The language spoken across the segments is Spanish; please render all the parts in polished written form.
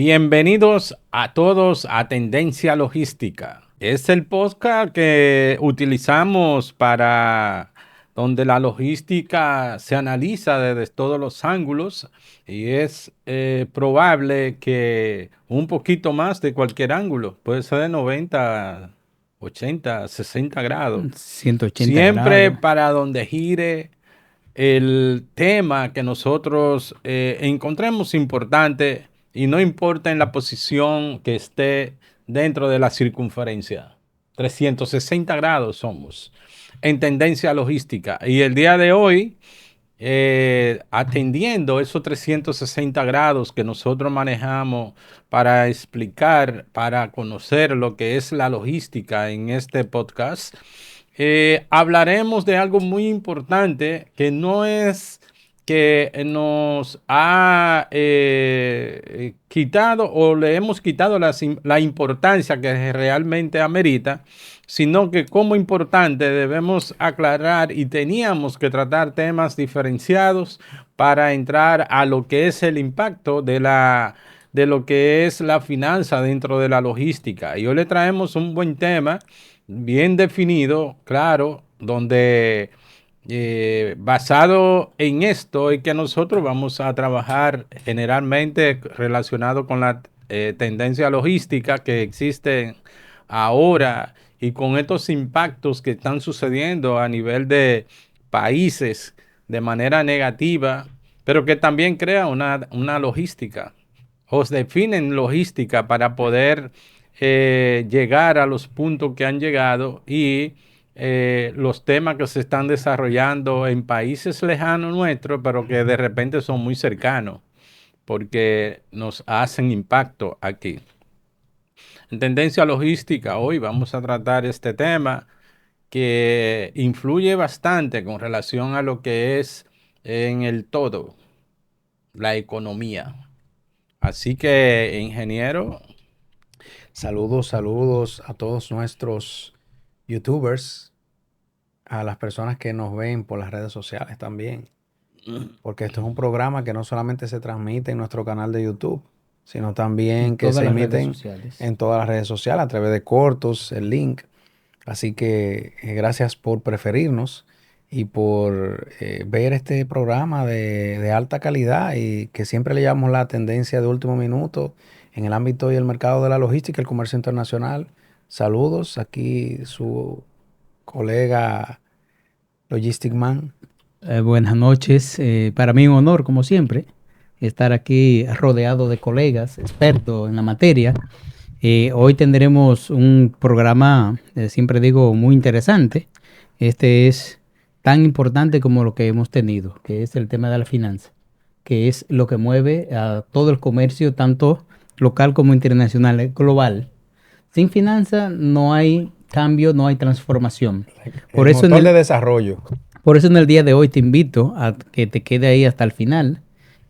Bienvenidos a todos a Tendencia Logística. Es el podcast que utilizamos para donde la logística se analiza desde todos los ángulos y es probable que un poquito más de cualquier ángulo, puede ser de 90, 80, 60 grados. 180 Siempre grados. para donde gire el tema que nosotros encontremos importante y no importa en la posición que esté dentro de la circunferencia. 360 grados somos en tendencia logística. Y el día de hoy, atendiendo esos 360 grados que nosotros manejamos para explicar, para conocer lo que es la logística en este podcast, hablaremos de algo muy importante que no es que nos ha quitado o le hemos quitado la importancia que realmente amerita, sino que como importante debemos aclarar y teníamos que tratar temas diferenciados para entrar a lo que es el impacto de lo que es la finanza dentro de la logística. Y hoy le traemos un buen tema bien definido, claro, donde basado en esto es que nosotros vamos a trabajar generalmente relacionado con la tendencia logística que existe ahora y con estos impactos que están sucediendo a nivel de países de manera negativa, pero que también crea una logística. Os definen logística para poder llegar a los puntos que han llegado y los temas que se están desarrollando en países lejanos nuestros, pero que de repente son muy cercanos, porque nos hacen impacto aquí. En tendencia logística, hoy vamos a tratar este tema que influye bastante con relación a lo que es en el todo, la economía. Así que, ingeniero. Saludos a todos nuestros YouTubers, a las personas que nos ven por las redes sociales también, porque esto es un programa que no solamente se transmite en nuestro canal de YouTube, sino también que se emiten en todas las redes sociales a través de cortos, el link. Así que gracias por preferirnos y por ver este programa de alta calidad y que siempre le llamamos la tendencia de último minuto en el ámbito y el mercado de la logística y el comercio internacional. Saludos, aquí su colega Logistic Man. Buenas noches. Para mí un honor, como siempre, estar aquí rodeado de colegas expertos en la materia. Hoy tendremos un programa, siempre digo, muy interesante. Este es tan importante como lo que hemos tenido, que es el tema de la finanza, que es lo que mueve a todo el comercio, tanto local como internacional, global. Sin finanza no hay cambio, no hay transformación. El motor de desarrollo. Por eso en el día de hoy te invito a que te quede ahí hasta el final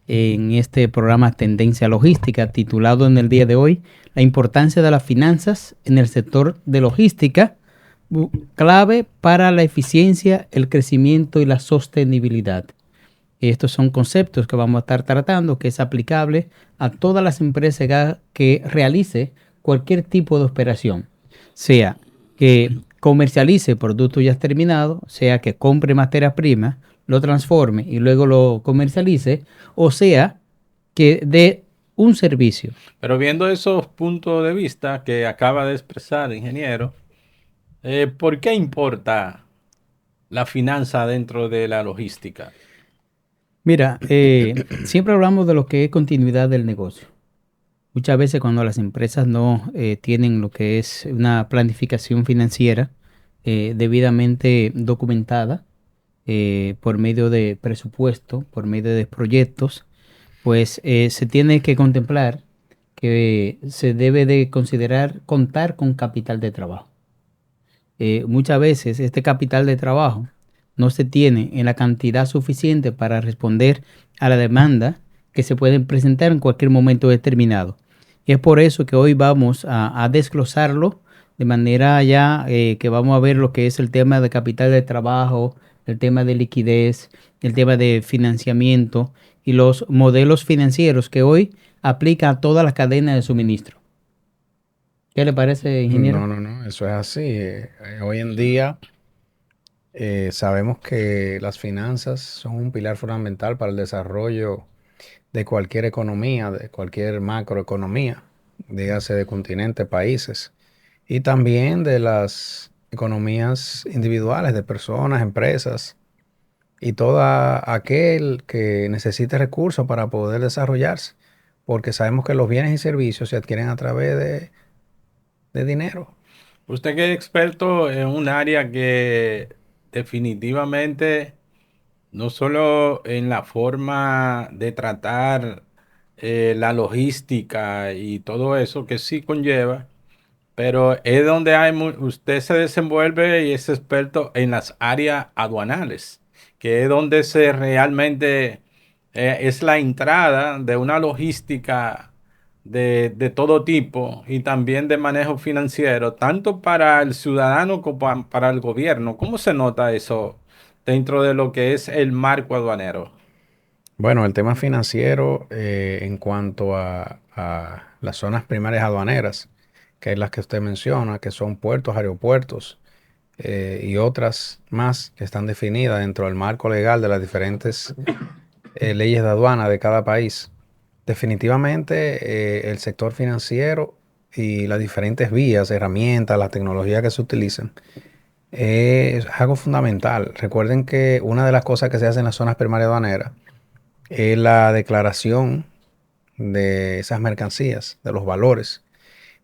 en este programa Tendencia Logística, titulado en el día de hoy La importancia de las finanzas en el sector de logística, clave para la eficiencia, el crecimiento y la sostenibilidad. Estos son conceptos que vamos a estar tratando, que es aplicable a todas las empresas que realice cualquier tipo de operación, sea que comercialice productos ya terminados, sea que compre materia prima, lo transforme y luego lo comercialice, o sea que dé un servicio. Pero viendo esos puntos de vista que acaba de expresar, ingeniero, ¿por qué importa la finanza dentro de la logística? Mira, siempre hablamos de lo que es continuidad del negocio. Muchas veces cuando las empresas no tienen lo que es una planificación financiera debidamente documentada por medio de presupuesto, por medio de proyectos, pues se tiene que contemplar que se debe de considerar contar con capital de trabajo. Muchas veces este capital de trabajo no se tiene en la cantidad suficiente para responder a la demanda que se pueden presentar en cualquier momento determinado. Y es por eso que hoy vamos a desglosarlo de manera ya que vamos a ver lo que es el tema de capital de trabajo, el tema de liquidez, el tema de financiamiento y los modelos financieros que hoy aplica a toda la cadena de suministro. ¿Qué le parece, ingeniero? No, eso es así. Hoy en día sabemos que las finanzas son un pilar fundamental para el desarrollo de cualquier economía, de cualquier macroeconomía, dígase de continentes, países, y también de las economías individuales, de personas, empresas, y todo aquel que necesite recursos para poder desarrollarse, porque sabemos que los bienes y servicios se adquieren a través de dinero. Usted que es experto en un área que definitivamente no solo en la forma de tratar la logística y todo eso que sí conlleva, pero es donde usted se desenvuelve y es experto en las áreas aduanales, que es donde se realmente es la entrada de una logística de todo tipo y también de manejo financiero, tanto para el ciudadano como para el gobierno. ¿Cómo se nota eso dentro de lo que es el marco aduanero? Bueno, el tema financiero en cuanto a las zonas primarias aduaneras, que es las que usted menciona, que son puertos, aeropuertos y otras más que están definidas dentro del marco legal de las diferentes leyes de aduana de cada país. Definitivamente el sector financiero y las diferentes vías, herramientas, la tecnología que se utilizan es algo fundamental. Recuerden que una de las cosas que se hace en las zonas primarias aduaneras es la declaración de esas mercancías, de los valores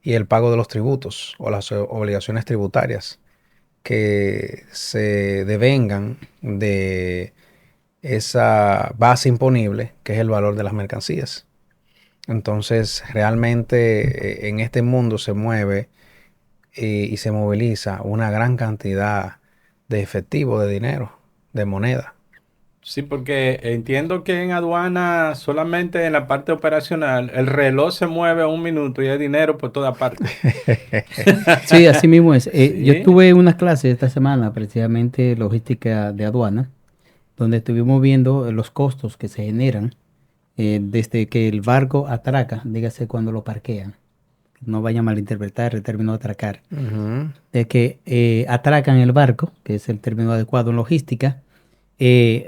y el pago de los tributos o las obligaciones tributarias que se devengan de esa base imponible que es el valor de las mercancías. Entonces, realmente en este mundo se mueve y se moviliza una gran cantidad de efectivo, de dinero, de moneda. Sí, porque entiendo que en aduana, solamente en la parte operacional, el reloj se mueve a un minuto y hay dinero por toda parte. Sí, así mismo es. Yo Sí. tuve una clase esta semana, precisamente logística de aduana, donde estuvimos viendo los costos que se generan desde que el barco atraca, dígase cuando lo parquean. No vaya a malinterpretar el término atracar. Ujú. De que atracan el barco, que es el término adecuado en logística,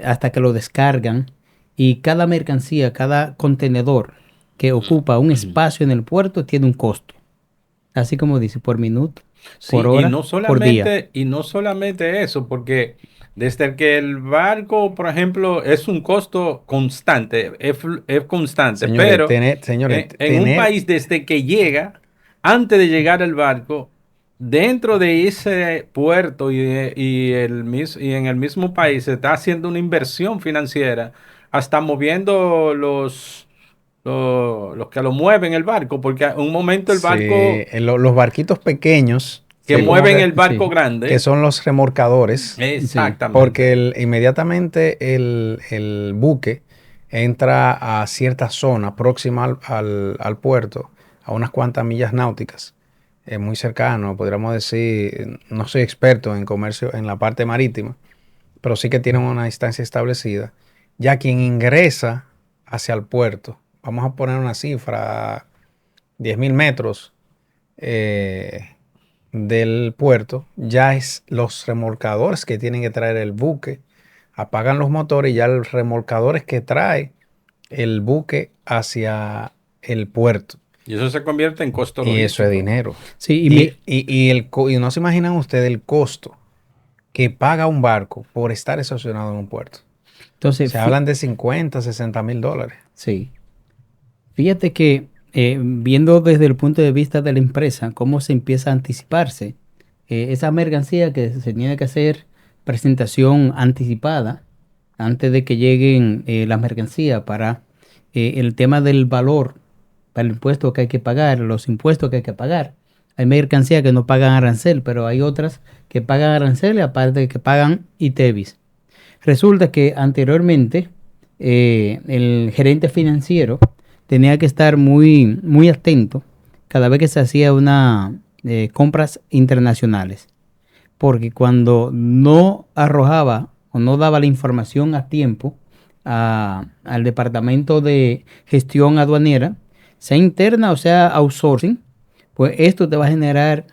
hasta que lo descargan, y cada mercancía, cada contenedor que ocupa un espacio en el puerto tiene un costo. Así como dice, por minuto, por Sí, hora, por día. y no solamente eso, porque desde que el barco, por ejemplo, es un costo constante, es constante, Señores, pero señores, en un país desde que llega, antes de llegar al barco, dentro de ese puerto y en el mismo país se está haciendo una inversión financiera, hasta moviendo los que lo mueven el barco, porque a un momento el sí, barco los barquitos pequeños, que sí, mueven el Sí, barco que grande. son los remolcadores, sí. Exactamente. porque inmediatamente el buque entra a cierta zona próxima al puerto, a unas cuantas millas náuticas, muy cercano, podríamos decir, no soy experto en comercio en la parte marítima, pero sí que tienen una distancia establecida. Ya quien ingresa hacia el puerto, vamos a poner una cifra, 10.000 metros eh, del puerto, ya es los remolcadores que tienen que traer el buque, apagan los motores y ya el remolcador es que trae el buque hacia el puerto. Y eso se convierte en costo Y eso es logístico. dinero. Sí, Y no se imaginan ustedes el costo que paga un barco por estar estacionado en un puerto. entonces, Se hablan de 50, 60.000 dólares. sí. Fíjate que viendo desde el punto de vista de la empresa, cómo se empieza a anticiparse esa mercancía, que se tiene que hacer presentación anticipada antes de que lleguen las mercancías, para el tema del valor, para el impuesto que hay que pagar, los impuestos que hay que pagar. Hay mercancías que no pagan arancel, pero hay otras que pagan arancel y aparte de que pagan ITEVIS. Resulta que anteriormente el gerente financiero tenía que estar muy, muy atento cada vez que se hacía una compras internacionales, porque cuando no arrojaba o no daba la información a tiempo al departamento de gestión aduanera, sea interna o sea outsourcing, pues esto te va a generar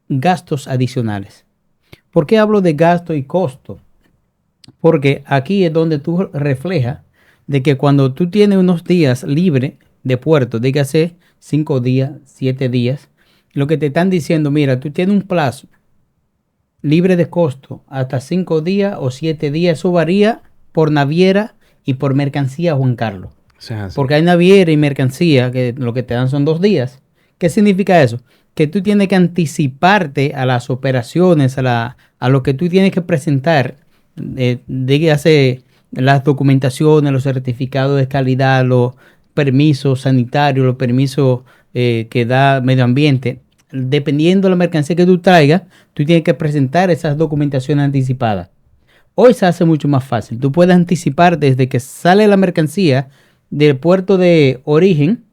gastos adicionales. ¿Por qué hablo de gasto y costo? Porque aquí es donde tú reflejas de que cuando tú tienes unos días libres de puerto, dígase 5 días, 7 días, lo que te están diciendo, mira, tú tienes un plazo libre de costo hasta 5 días o 7 días, eso varía por naviera y por mercancía, Juan Carlos. Sí, es así. Porque hay naviera y mercancía que lo que te dan son 2 días. ¿Qué significa eso? Que tú tienes que anticiparte a las operaciones, a lo que tú tienes que presentar, dígase las documentaciones, los certificados de calidad, los permisos sanitarios, los permisos que da medio ambiente. Dependiendo de la mercancía que tú traigas, tú tienes que presentar esas documentaciones anticipadas. Hoy se hace mucho más fácil. Tú puedes anticipar desde que sale la mercancía del puerto de origen,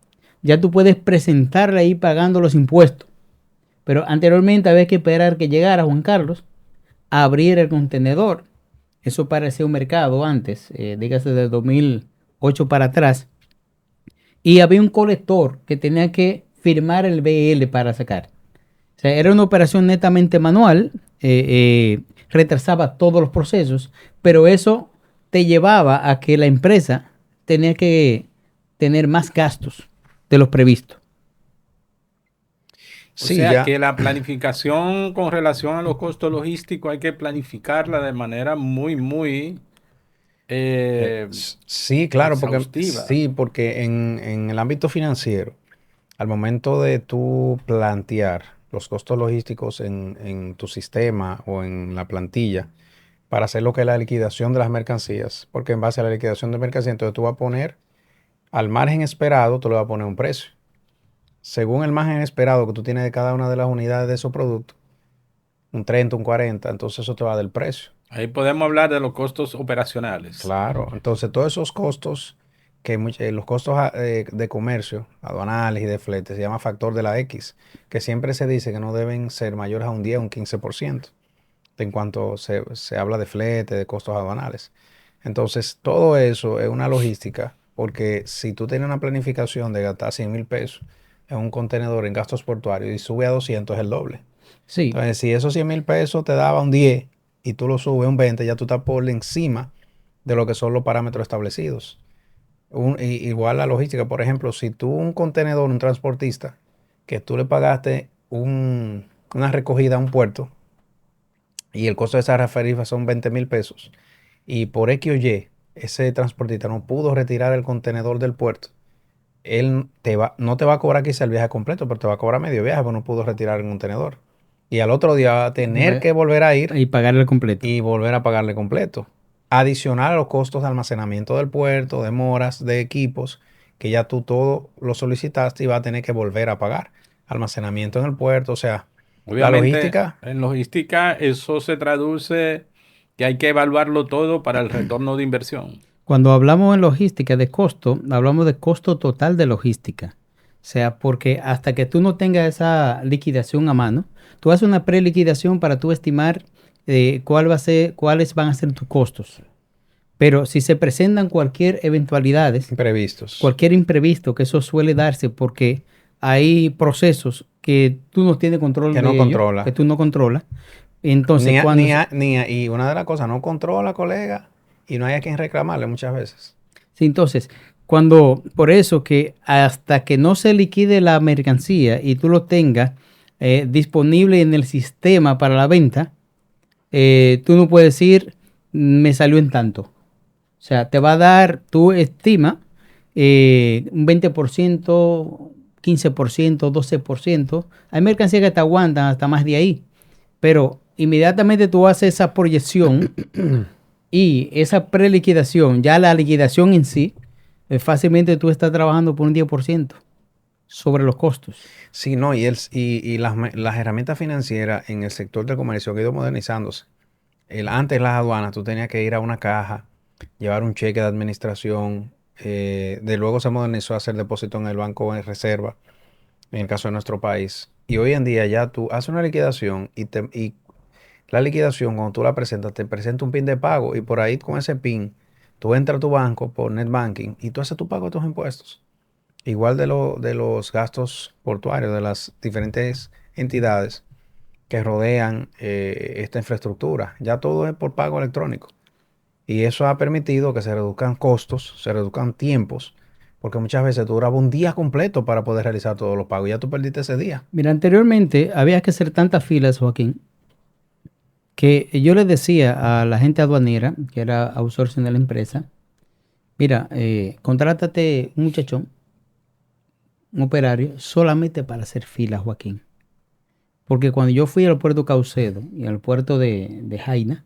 ya tú puedes presentarla ahí pagando los impuestos. Pero anteriormente había que esperar que llegara Juan Carlos a abrir el contenedor. Eso parecía un mercado antes, dígase de 2008 para atrás. Y había un colector que tenía que firmar el BL para sacar. O sea, era una operación netamente manual, retrasaba todos los procesos, pero eso te llevaba a que la empresa tenía que tener más gastos de los previstos. O Sí, sea ya. que la planificación con relación a los costos logísticos hay que planificarla de manera muy, muy Sí, claro, porque exhaustiva. sí, porque en el ámbito financiero, al momento de tú plantear los costos logísticos en tu sistema o en la plantilla para hacer lo que es la liquidación de las mercancías, porque en base a la liquidación de mercancías, entonces tú vas a poner al margen esperado, tú le vas a poner un precio. Según el margen esperado que tú tienes de cada una de las unidades de esos productos, un 30, un 40, entonces eso te va del precio. Ahí podemos hablar de los costos operacionales. Claro, entonces todos esos costos, los costos de comercio, aduanales y de flete, se llama factor de la X, que siempre se dice que no deben ser mayores a un 10 o un 15% en cuanto se habla de flete, de costos aduanales. Entonces, todo eso es una logística, porque si tú tienes una planificación de gastar 100,000 pesos en un contenedor en gastos portuarios y sube a 200 es el doble. Sí, Entonces, si esos 100,000 pesos te daba un 10 y tú lo subes a un 20, ya tú estás por encima de lo que son los parámetros establecidos. Igual la logística, por ejemplo, si tú un contenedor, un transportista, que tú le pagaste una recogida a un puerto y el costo de esa tarifa son 20,000 pesos y por X o Y ese transportista no pudo retirar el contenedor del puerto, él no te va a cobrar quizá el viaje completo, pero te va a cobrar medio viaje porque no pudo retirar el contenedor. Y al otro día va a tener que volver a ir y pagarle el completo. y volver a pagarle completo. Adicional a los costos de almacenamiento del puerto, demoras de equipos, que ya tú todo lo solicitaste y vas a tener que volver a pagar. Almacenamiento en el puerto, o sea, la Obviamente, logística, en logística eso se traduce que hay que evaluarlo todo para el retorno de inversión. Cuando hablamos en logística de costo, hablamos de costo total de logística. O sea, porque hasta que tú no tengas esa liquidación a mano, tú haces una preliquidación para tú estimar cuáles van a ser tus costos. Pero si se presentan cualquier eventualidades, imprevistos, cualquier imprevisto, que eso suele darse porque hay procesos que tú no tienes control que de no ellos, controla. que tú no controlas. Entonces, Y una de las cosas, no controla, colega, y no hay a quien reclamarle muchas veces. sí, entonces, por eso que hasta que no se liquide la mercancía y tú lo tengas disponible en el sistema para la venta, tú no puedes decir, me salió en tanto. O sea, te va a dar, tú estima, un 20%, 15%, 12%. Hay mercancías que te aguantan hasta más de ahí. Pero inmediatamente tú haces esa proyección y esa preliquidación, ya la liquidación en sí, fácilmente tú estás trabajando por un 10% sobre los costos. Sí, no, y las herramientas financieras en el sector del comercio han ido modernizándose. Antes las aduanas, tú tenías que ir a una caja, llevar un cheque de administración, de luego se modernizó a hacer depósito en el banco de reserva, en el caso de nuestro país. Y hoy en día ya tú haces una liquidación y la liquidación, cuando tú la presentas, te presenta un PIN de pago y por ahí con ese PIN, tú entras a tu banco por net banking y tú haces tu pago de tus impuestos. igual de los gastos portuarios de las diferentes entidades que rodean esta infraestructura. Ya todo es por pago electrónico. Y eso ha permitido que se reduzcan costos, se reduzcan tiempos, porque muchas veces tú duraba un día completo para poder realizar todos los pagos. Ya tú perdiste ese día. Mira, anteriormente había que hacer tantas filas, Joaquín, que yo le decía a la gente aduanera, que era outsourcing de la empresa, mira, contrátate un muchachón, un operario, solamente para hacer filas, Joaquín. Porque cuando yo fui al puerto Caucedo y al puerto de Jaina,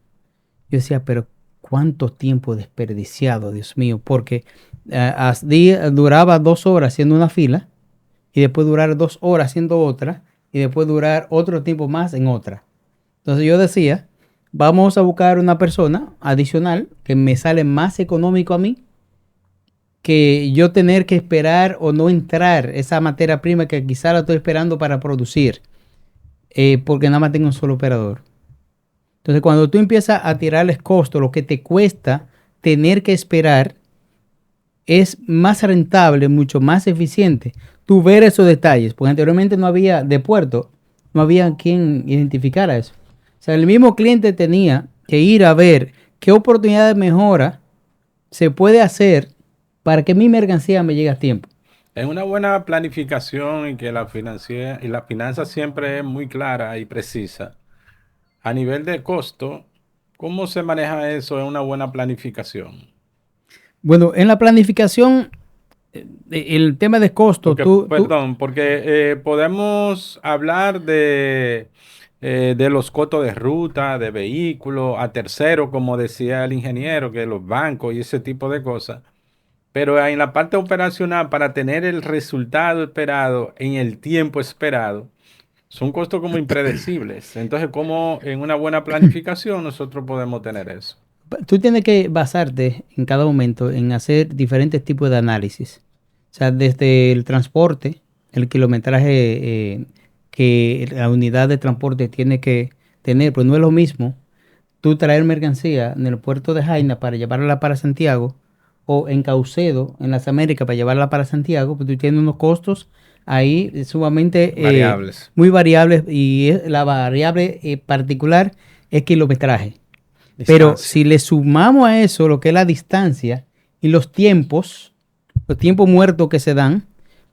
yo decía, pero cuánto tiempo desperdiciado, Dios mío, porque duraba 2 horas haciendo una fila y después durar 2 horas haciendo otra y después durar otro tiempo más en otra. Entonces yo decía, vamos a buscar una persona adicional que me sale más económico a mí que yo tener que esperar o no entrar esa materia prima que quizá la estoy esperando para producir, porque nada más tengo un solo operador. Entonces, cuando tú empiezas a tirarles costo, lo que te cuesta tener que esperar, es más rentable, mucho más eficiente tú ver esos detalles, porque anteriormente no había de puerto, no había quien identificara eso. O sea, el mismo cliente tenía que ir a ver qué oportunidad de mejora se puede hacer para que mi mercancía me llegue a tiempo. Es una buena planificación y que la finanza siempre es muy clara y precisa. A nivel de costo, ¿cómo se maneja eso en una buena planificación? Bueno, en la planificación, el tema de costo, Porque, perdón, porque podemos hablar de los costos de ruta, de vehículos, a terceros, como decía el ingeniero, que los bancos y ese tipo de cosas. Pero en la parte operacional, para tener el resultado esperado en el tiempo esperado, son costos como impredecibles. Entonces, ¿cómo en una buena planificación nosotros podemos tener eso? tú tienes que basarte en cada momento en hacer diferentes tipos de análisis. O sea, desde el transporte, el kilometraje que la unidad de transporte tiene que tener, pues no es lo mismo tú traer mercancía en el puerto de Jaina para llevarla para Santiago o en Caucedo, en las Américas, para llevarla para Santiago, pues tú tienes unos costos ahí sumamente Variables. muy variables y la variable particular es kilometraje. Pero Distancia. si le sumamos a eso lo que es la distancia y los tiempos muertos que se dan,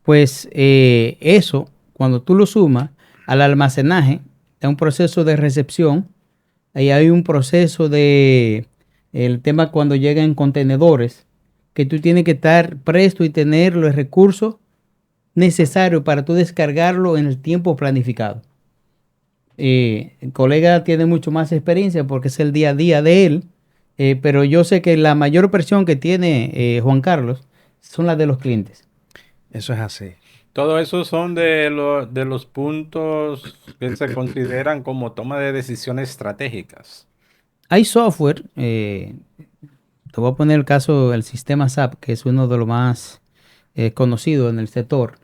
pues eso, cuando tú lo sumas al almacenaje, es un proceso de recepción, ahí hay un proceso de, el tema cuando llega en contenedores, que tú tienes que estar presto y tener los recursos necesarios para tú descargarlo en el tiempo planificado. El colega tiene mucho más experiencia porque es el día a día de él, pero yo sé que la mayor presión que tiene Juan Carlos son las de los clientes. Eso es así. Todo eso son de los puntos que se consideran como toma de decisiones estratégicas. Hay software, te voy a poner el caso del sistema SAP, que es uno de los más conocidos en el sector,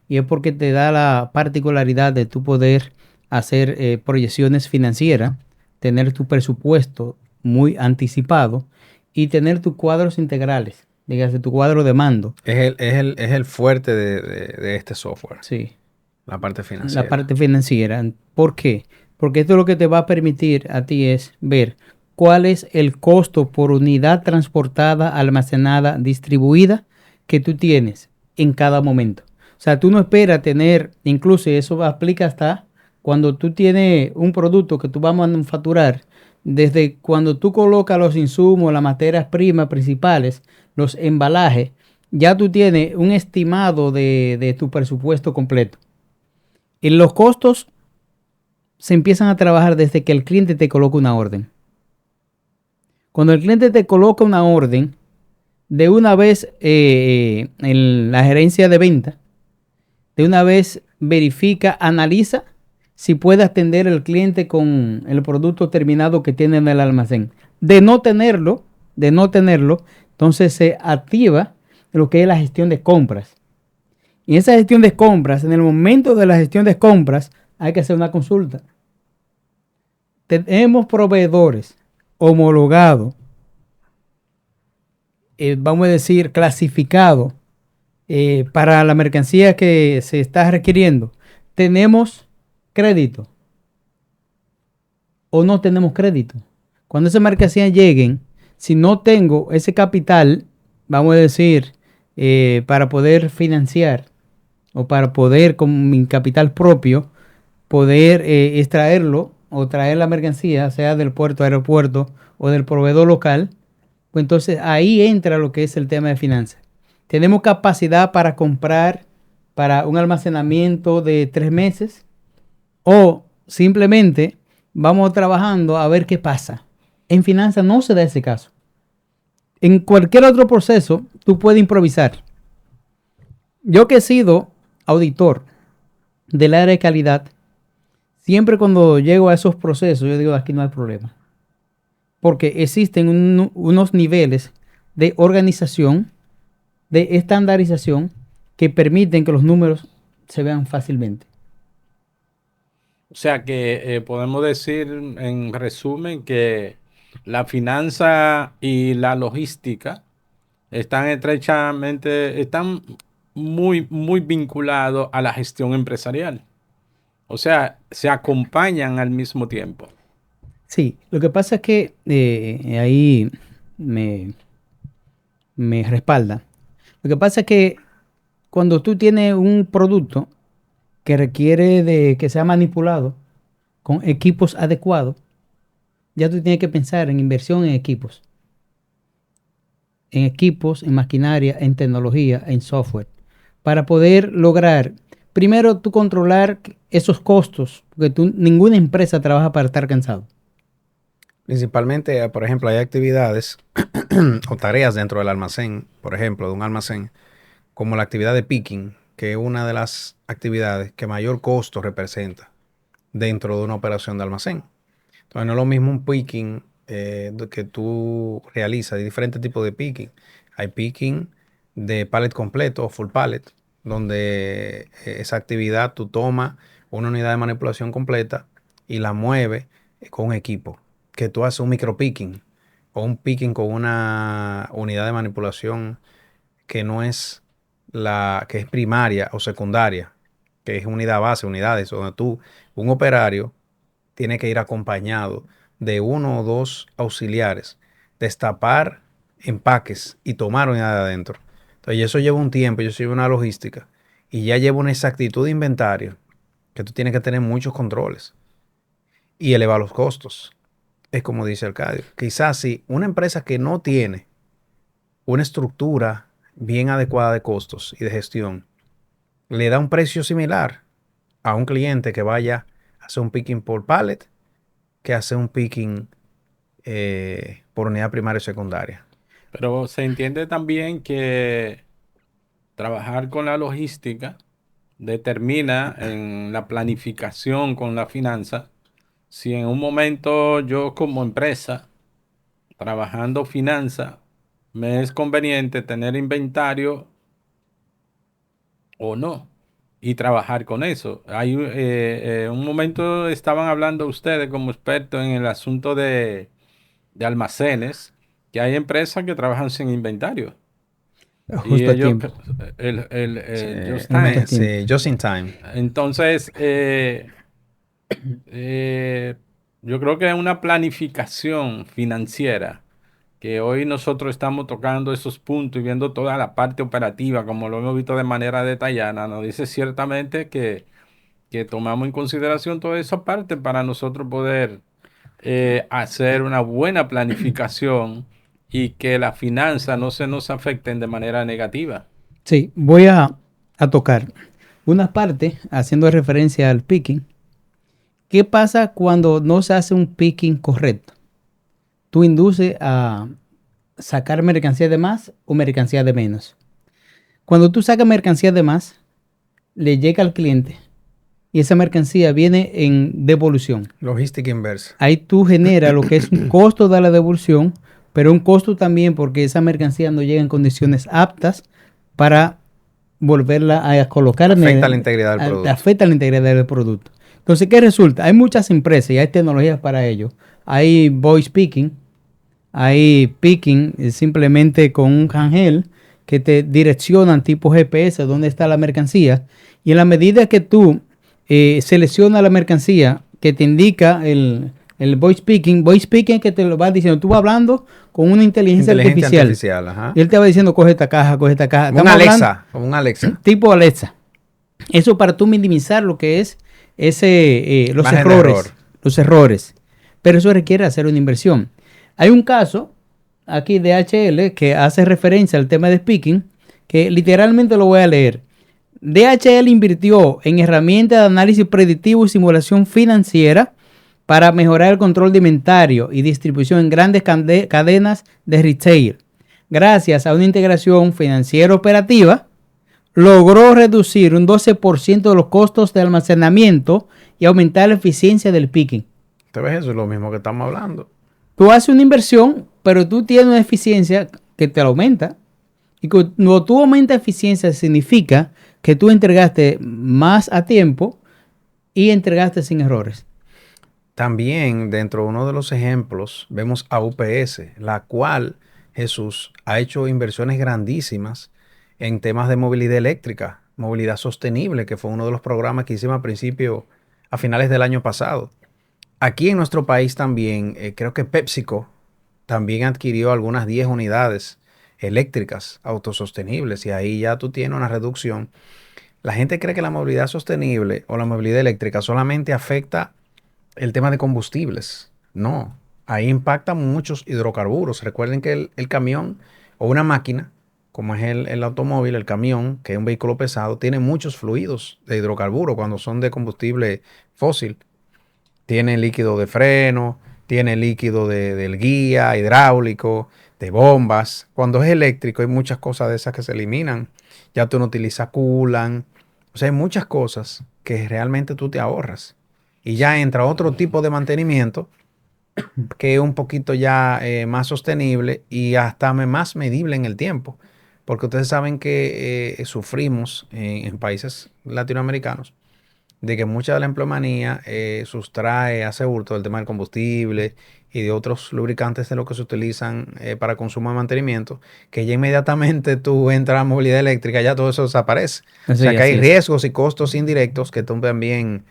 y es porque te da la particularidad de tu poder hacer proyecciones financieras, tener tu presupuesto muy anticipado y tener tus cuadros integrales, dígase tu cuadro de mando. Es el fuerte de este software, Sí, la parte la financiera. parte financiera. ¿Por qué? Porque esto lo que te va a permitir a ti es ver cuál es el costo por unidad transportada, almacenada, distribuida que tú tienes en cada momento. O sea, tú no esperas tener, incluso eso aplica hasta cuando tú tienes un producto que tú vas a manufacturar, desde cuando tú colocas los insumos, las materias primas principales, los embalajes, ya tú tienes un estimado de tu presupuesto completo. Y los costos se empiezan a trabajar desde que el cliente te coloca una orden. Cuando el cliente te coloca una orden, de una vez en la gerencia de venta, de una vez verifica, analiza si puede atender el cliente con el producto terminado que tiene en el almacén. De no tenerlo, entonces se activa lo que es la gestión de compras. Y esa gestión de compras, en el momento de la gestión de compras, hay que hacer una consulta. Tenemos proveedores homologados, vamos a decir, clasificados para la mercancía que se está requiriendo, ¿tenemos crédito o no tenemos crédito? Cuando esas mercancías lleguen, si no tengo ese capital, vamos a decir, para poder financiar o para poder con mi capital propio, poder extraerlo o traer la mercancía, sea del puerto, aeropuerto o del proveedor local, pues entonces ahí entra lo que es el tema de finanzas. Tenemos capacidad para comprar para un almacenamiento de 3 meses o simplemente vamos trabajando a ver qué pasa. En finanzas no se da ese caso. En cualquier otro proceso, tú puedes improvisar. Yo que he sido auditor del área de calidad, siempre cuando llego a esos procesos, yo digo, aquí no hay problema. Porque existen unos niveles de organización, de estandarización, que permiten que los números se vean fácilmente. O sea que podemos decir en resumen que la finanza y la logística están estrechamente, están muy vinculados a la gestión empresarial. O sea, se acompañan al mismo tiempo. Sí, lo que pasa es que ahí me respalda. Lo que pasa es que cuando tú tienes un producto que requiere de que sea manipulado con equipos adecuados, ya tú tienes que pensar en inversión en equipos, en maquinaria, en tecnología, en software, para poder lograr, primero tú controlar esos costos, porque ninguna empresa trabaja para estar cansado. Principalmente, por ejemplo, hay actividades o tareas dentro del almacén, por ejemplo, de un almacén, como la actividad de picking, que es una de las actividades que mayor costo representa dentro de una operación de almacén. Entonces, no es lo mismo un picking que tú realizas, hay diferentes tipos de picking. Hay picking de pallet completo o full pallet, donde esa actividad tú tomas una unidad de manipulación completa y la mueves con un equipo, que tú haces un micro picking o un picking con una unidad de manipulación que no es que es primaria o secundaria, que es unidad base, unidades, donde un operario tiene que ir acompañado de uno o dos auxiliares, destapar empaques y tomar unidad de adentro. Entonces, eso lleva un tiempo, eso lleva una logística y ya lleva una exactitud de inventario que tú tienes que tener muchos controles y elevar los costos. Es como dice Arcadio. Quizás si una empresa que no tiene una estructura bien adecuada de costos y de gestión le da un precio similar a un cliente que vaya a hacer un picking por pallet que hace un picking por unidad primaria y secundaria. Pero se entiende también que trabajar con la logística determina en la planificación con la finanza. Si en un momento yo como empresa, trabajando finanza, me es conveniente tener inventario o no y trabajar con eso. Hay un momento estaban hablando ustedes como expertos en el asunto de almacenes, que hay empresas que trabajan sin inventario. Y Justo a ellos, tiempo. just Justo a time. tiempo. Sí, just in time. Entonces, yo creo que es una planificación financiera que hoy nosotros estamos tocando esos puntos y viendo toda la parte operativa, como lo hemos visto de manera detallada, nos dice ciertamente que tomamos en consideración toda esa parte para nosotros poder hacer una buena planificación y que las finanzas no se nos afecten de manera negativa. Sí, voy a tocar una parte haciendo referencia al picking. ¿Qué pasa cuando no se hace un picking correcto? Tú induces a sacar mercancía de más o mercancía de menos. Cuando tú sacas mercancía de más, le llega al cliente y esa mercancía viene en devolución. Logística inversa. Ahí tú generas lo que es un costo de la devolución, pero un costo también porque esa mercancía no llega en condiciones aptas para volverla a colocar. Afecta la integridad del producto. Afecta la integridad del producto. Entonces, ¿qué resulta? Hay muchas empresas y hay tecnologías para ello. Hay voice picking, hay picking simplemente con un handheld que te direccionan tipo GPS dónde está la mercancía. Y en la medida que tú seleccionas la mercancía que te indica el voice speaking que te lo va diciendo, tú vas hablando con una inteligencia artificial. Ajá. Y él te va diciendo, coge esta caja. Como un Alexa. Tipo Alexa. Eso para tú minimizar lo que es los errores. Pero eso requiere hacer una inversión. Hay un caso aquí de DHL que hace referencia al tema de speaking, que literalmente lo voy a leer. DHL invirtió en herramientas de análisis predictivo y simulación financiera para mejorar el control de inventario y distribución en grandes cadenas de retail. Gracias a una integración financiera operativa, logró reducir un 12% de los costos de almacenamiento y aumentar la eficiencia del picking. ¿Te ves? Eso es lo mismo que estamos hablando. Tú haces una inversión, pero tú tienes una eficiencia que te la aumenta. Y cuando tú aumentas eficiencia significa que tú entregaste más a tiempo y entregaste sin errores. También dentro de uno de los ejemplos vemos a UPS, la cual Jesús ha hecho inversiones grandísimas en temas de movilidad eléctrica, movilidad sostenible, que fue uno de los programas que hicimos a finales del año pasado. Aquí en nuestro país también, creo que PepsiCo también adquirió algunas 10 unidades eléctricas autosostenibles y ahí ya tú tienes una reducción. La gente cree que la movilidad sostenible o la movilidad eléctrica solamente afecta el tema de combustibles. No, ahí impactan muchos hidrocarburos. Recuerden que el camión o una máquina, como es el automóvil, el camión, que es un vehículo pesado, tiene muchos fluidos de hidrocarburo cuando son de combustible fósil. Tiene líquido de freno, tiene líquido del guía, hidráulico, de bombas. Cuando es eléctrico hay muchas cosas de esas que se eliminan. Ya tú no utilizas coolant. O sea, hay muchas cosas que realmente tú te ahorras. Y ya entra otro tipo de mantenimiento que es un poquito ya más sostenible y hasta más medible en el tiempo. Porque ustedes saben que sufrimos en países latinoamericanos de que mucha de la empleomanía hace hurto del tema del combustible y de otros lubricantes de lo que se utilizan para consumo de mantenimiento, que ya inmediatamente tú entras a movilidad eléctrica, ya todo eso desaparece. O sea que hay riesgos y costos indirectos que tú también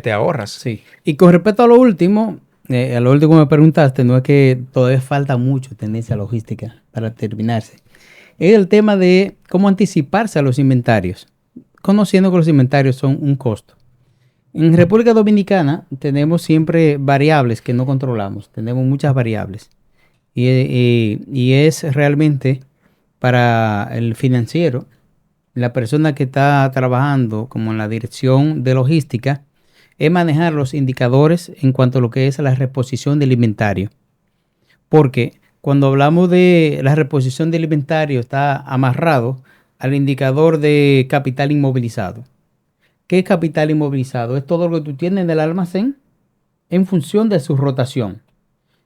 te ahorras. Sí. Y con respecto a lo último que me preguntaste, no es que todavía falta mucho tendencia logística para terminarse. Es el tema de cómo anticiparse a los inventarios, conociendo que los inventarios son un costo. En República Dominicana tenemos siempre variables que no controlamos, tenemos muchas variables. Y es realmente para el financiero, la persona que está trabajando como en la dirección de logística, es manejar los indicadores en cuanto a lo que es la reposición del inventario. Porque cuando hablamos de la reposición del inventario está amarrado al indicador de capital inmovilizado. ¿Qué es capital inmovilizado? Es todo lo que tú tienes en el almacén en función de su rotación.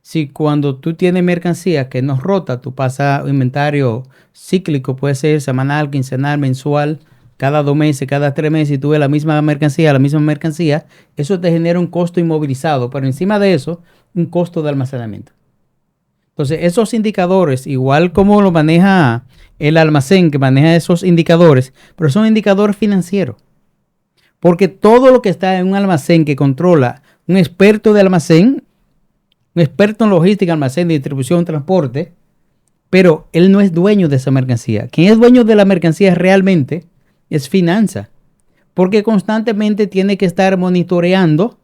Si cuando tú tienes mercancía que no rota, tú pasas inventario cíclico, puede ser semanal, quincenal, mensual, cada 2 meses, cada 3 meses, y tú ves la misma mercancía, eso te genera un costo inmovilizado, pero encima de eso, un costo de almacenamiento. Entonces, esos indicadores, igual como lo maneja el almacén, que maneja esos indicadores, pero son indicadores financieros. Porque todo lo que está en un almacén que controla un experto de almacén, un experto en logística, almacén, de distribución, transporte, pero él no es dueño de esa mercancía. Quien es dueño de la mercancía realmente es finanza, porque constantemente tiene que estar monitoreando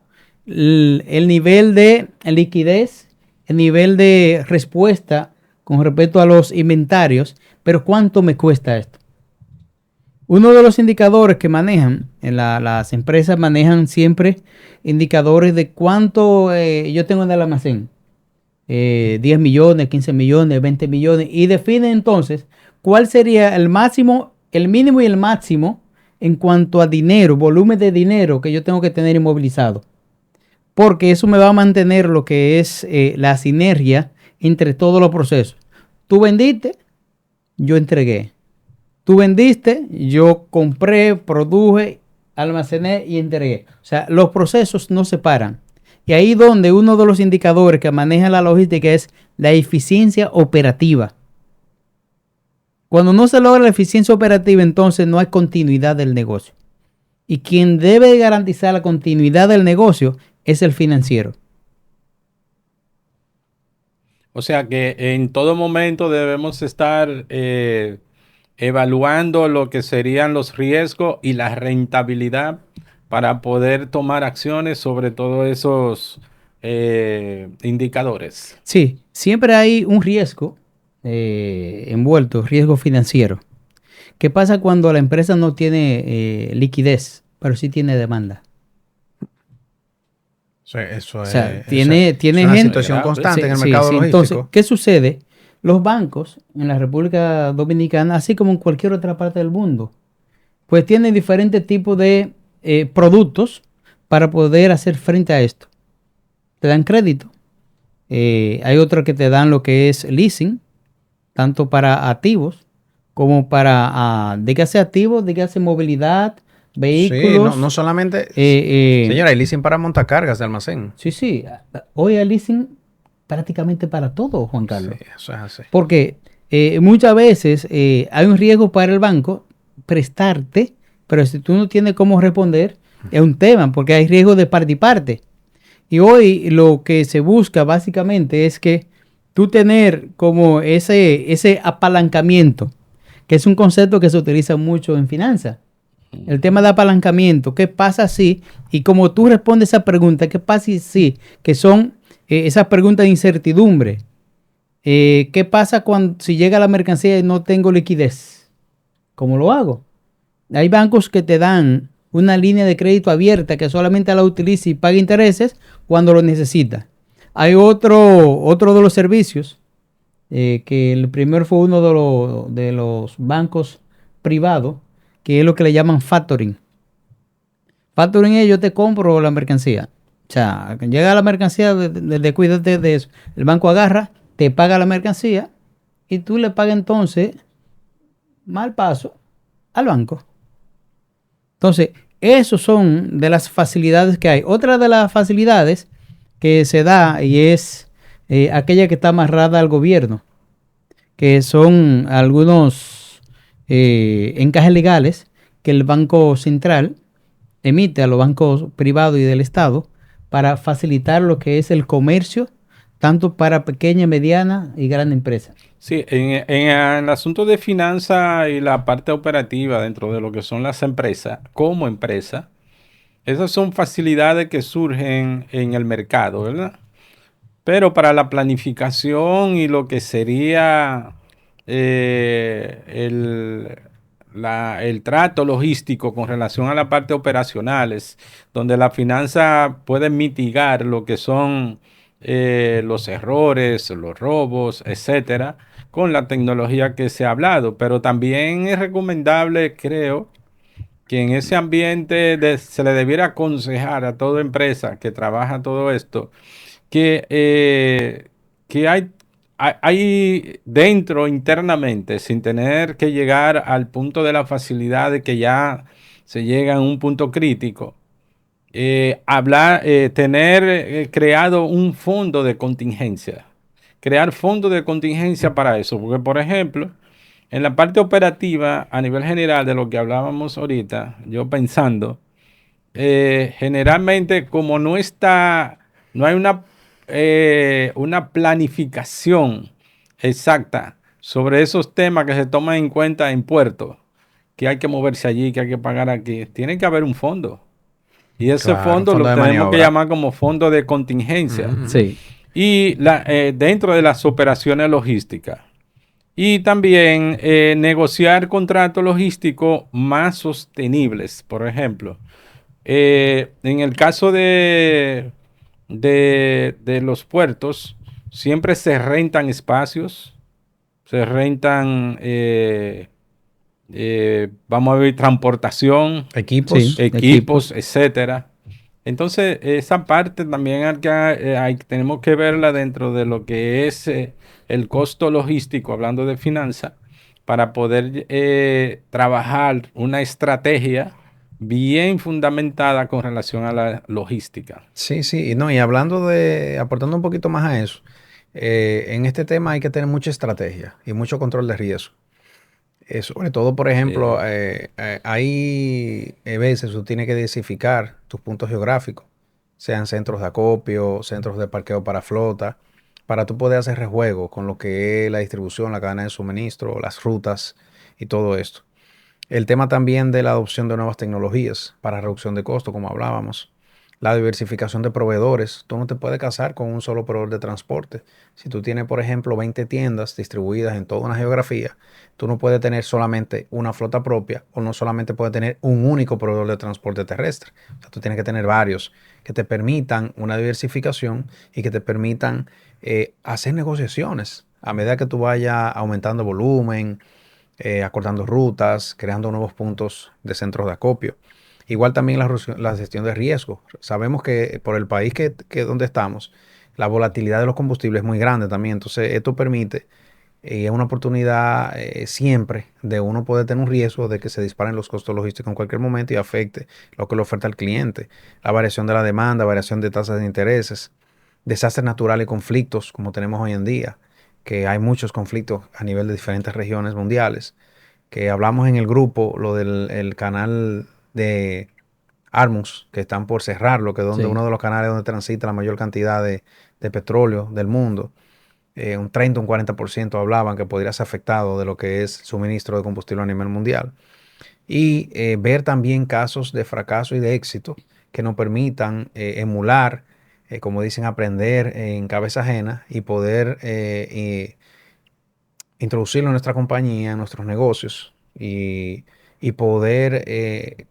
el nivel de liquidez, el nivel de respuesta con respecto a los inventarios, pero ¿cuánto me cuesta esto? Uno de los indicadores que manejan, las empresas manejan siempre indicadores de cuánto yo tengo en el almacén. 10 millones, 15 millones, 20 millones, y definen entonces cuál sería el máximo, el mínimo y el máximo en cuanto a dinero, volumen de dinero que yo tengo que tener inmovilizado. Porque eso me va a mantener lo que es la sinergia entre todos los procesos. Tú vendiste, yo entregué. Tú vendiste, yo compré, produje, almacené y entregué. O sea, los procesos no se paran. Y ahí donde uno de los indicadores que maneja la logística es la eficiencia operativa. Cuando no se logra la eficiencia operativa, entonces no hay continuidad del negocio. Y quien debe garantizar la continuidad del negocio es el financiero. O sea que en todo momento debemos estar evaluando lo que serían los riesgos y la rentabilidad para poder tomar acciones sobre todos esos indicadores. Sí, siempre hay un riesgo envuelto, riesgo financiero. ¿Qué pasa cuando la empresa no tiene liquidez, pero sí tiene demanda? Eso O sea, es, tiene una gente. situación constante en el Sí, mercado sí. logístico. Entonces, ¿qué sucede? Los bancos en la República Dominicana, así como en cualquier otra parte del mundo, pues tienen diferentes tipos de productos para poder hacer frente a esto. Te dan crédito. Hay otros que te dan lo que es leasing, tanto para activos como para, dígase activos, dígase movilidad, vehículos. Sí, no solamente, eh, señora, hay leasing para montacargas de almacén. sí. Hoy hay leasing prácticamente para todo, Juan Sí, Carlos. eso es así. Porque muchas veces hay un riesgo para el banco prestarte, pero si tú no tienes cómo responder, es un tema, porque hay riesgo de parte y parte. Y hoy lo que se busca básicamente es que tú tener como ese apalancamiento, que es un concepto que se utiliza mucho en finanzas. El tema de apalancamiento, ¿qué pasa si? Y como tú respondes esa pregunta, ¿qué pasa si? Que son esas preguntas de incertidumbre. ¿Qué pasa si llega la mercancía y no tengo liquidez? ¿Cómo lo hago? Hay bancos que te dan una línea de crédito abierta que solamente la utiliza y paga intereses cuando lo necesita. Hay otro de los servicios, que el primero fue uno de los bancos privados, que es lo que le llaman factoring. Factoring es yo te compro la mercancía. O sea, llega la mercancía, cuídate de eso. El banco agarra, te paga la mercancía y tú le pagas entonces mal paso al banco. Entonces, esos son de las facilidades que hay. Otra de las facilidades que se da y es aquella que está amarrada al gobierno, que son algunos encajes legales que el Banco Central emite a los bancos privados y del Estado para facilitar lo que es el comercio, tanto para pequeña, mediana y gran empresa. Sí, en el asunto de finanzas y la parte operativa dentro de lo que son las empresas, como empresa, esas son facilidades que surgen en el mercado, ¿verdad? Pero para la planificación y lo que sería el trato logístico con relación a la parte operacionales, donde la finanza puede mitigar lo que son los errores, los robos, etcétera, con la tecnología que se ha hablado. Pero también es recomendable, creo, que en ese ambiente se le debiera aconsejar a toda empresa que trabaja todo esto que hay dentro internamente, sin tener que llegar al punto de la facilidad de que ya se llega a un punto crítico, tener creado un fondo de contingencia, crear fondos de contingencia para eso, porque por ejemplo, en la parte operativa, a nivel general de lo que hablábamos ahorita, yo pensando, generalmente como no hay una planificación exacta sobre esos temas que se toman en cuenta en puerto, que hay que moverse allí, que hay que pagar aquí, tiene que haber un fondo. Y ese Claro, un fondo fondo lo de tenemos que maniobra. llamar como fondo de contingencia. Sí. Y dentro de las operaciones logísticas. Y también negociar contratos logísticos más sostenibles. Por ejemplo, en el caso de los puertos, siempre se rentan espacios, se rentan, vamos a ver, transportación, Equipos. Sí. equipos, etcétera. Entonces, esa parte también tenemos que verla dentro de lo que es el costo logístico, hablando de finanzas, para poder trabajar una estrategia bien fundamentada con relación a la logística. Sí, sí, y hablando aportando un poquito más a eso, en este tema hay que tener mucha estrategia y mucho control de riesgo. Sobre todo, por ejemplo, hay veces tú tienes que diversificar tus puntos geográficos, sean centros de acopio, centros de parqueo para flota, para tú poder hacer rejuego con lo que es la distribución, la cadena de suministro, las rutas y todo esto. El tema también de la adopción de nuevas tecnologías para reducción de costo, como hablábamos. La diversificación de proveedores. Tú no te puedes casar con un solo proveedor de transporte. Si tú tienes, por ejemplo, 20 tiendas distribuidas en toda una geografía, tú no puedes tener solamente una flota propia o no solamente puedes tener un único proveedor de transporte terrestre. O sea, tú tienes que tener varios que te permitan una diversificación y que te permitan hacer negociaciones a medida que tú vayas aumentando volumen, acortando rutas, creando nuevos puntos de centros de acopio. Igual también la gestión de riesgo. Sabemos que por el país que donde estamos, la volatilidad de los combustibles es muy grande también. Entonces, esto permite, es una oportunidad siempre de uno poder tener un riesgo de que se disparen los costos logísticos en cualquier momento y afecte lo que le oferta al cliente. La variación de la demanda, variación de tasas de intereses, desastres naturales y conflictos como tenemos hoy en día, que hay muchos conflictos a nivel de diferentes regiones mundiales, que hablamos en el grupo, lo del el canal de Hormuz, que están por cerrarlo, que es donde Sí. uno de los canales donde transita la mayor cantidad de petróleo del mundo. Un 30, un 40% hablaban que podría ser afectado de lo que es suministro de combustible a nivel mundial. Y ver también casos de fracaso y de éxito que nos permitan emular, como dicen, aprender en cabeza ajena y poder introducirlo en nuestra compañía, en nuestros negocios y poder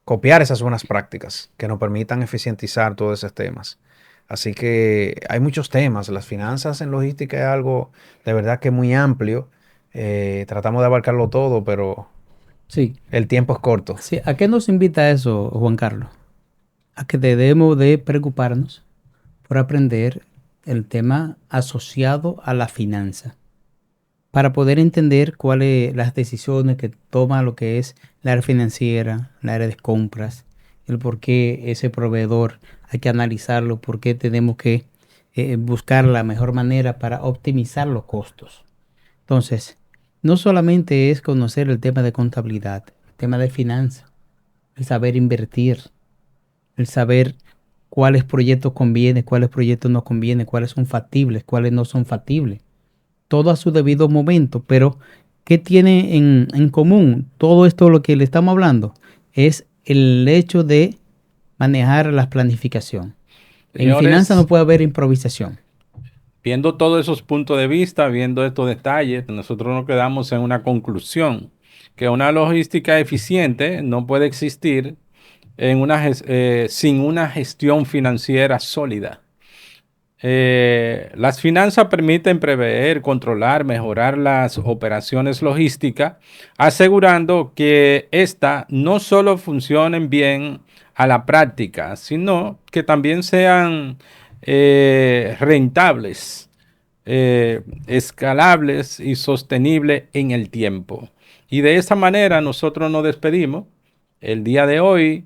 copiar esas buenas prácticas que nos permitan eficientizar todos esos temas. Así que hay muchos temas. Las finanzas en logística es algo de verdad que muy amplio. Tratamos de abarcarlo todo, pero Sí. el tiempo es corto. Sí, ¿a qué nos invita eso, Juan Carlos? A que debemos de preocuparnos por aprender el tema asociado a la finanza, para poder entender cuáles las decisiones que toma lo que es la área financiera, la área de compras, el por qué ese proveedor hay que analizarlo, por qué tenemos que buscar la mejor manera para optimizar los costos. Entonces, no solamente es conocer el tema de contabilidad, el tema de finanzas, el saber invertir, el saber cuáles proyectos conviene, cuáles proyectos no conviene, cuáles son factibles, cuáles no son factibles. Todo a su debido momento, pero ¿qué tiene en común todo esto lo que le estamos hablando? Es el hecho de manejar la planificación. En Señores, finanzas no puede haber improvisación. viendo todos esos puntos de vista, viendo estos detalles, nosotros nos quedamos en una conclusión, que una logística eficiente no puede existir sin una gestión financiera sólida. Las finanzas permiten prever, controlar, mejorar las operaciones logísticas, asegurando que éstas no solo funcionen bien a la práctica, sino que también sean rentables, escalables y sostenibles en el tiempo. Y de esa manera nosotros nos despedimos el día de hoy,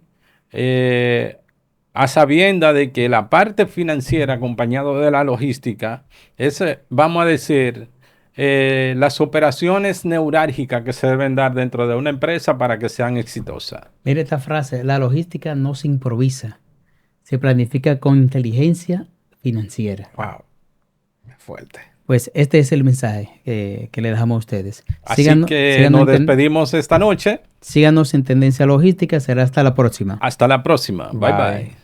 a sabienda de que la parte financiera acompañado de la logística es, vamos a decir, las operaciones neurálgicas que se deben dar dentro de una empresa para que sean exitosas. Mire esta frase, la logística no se improvisa, se planifica con inteligencia financiera. Wow, fuerte. Pues este es el mensaje que le dejamos a ustedes. Así que nos despedimos esta noche. Síganos en Tendencia Logística. Será hasta la próxima. Hasta la próxima. Bye bye.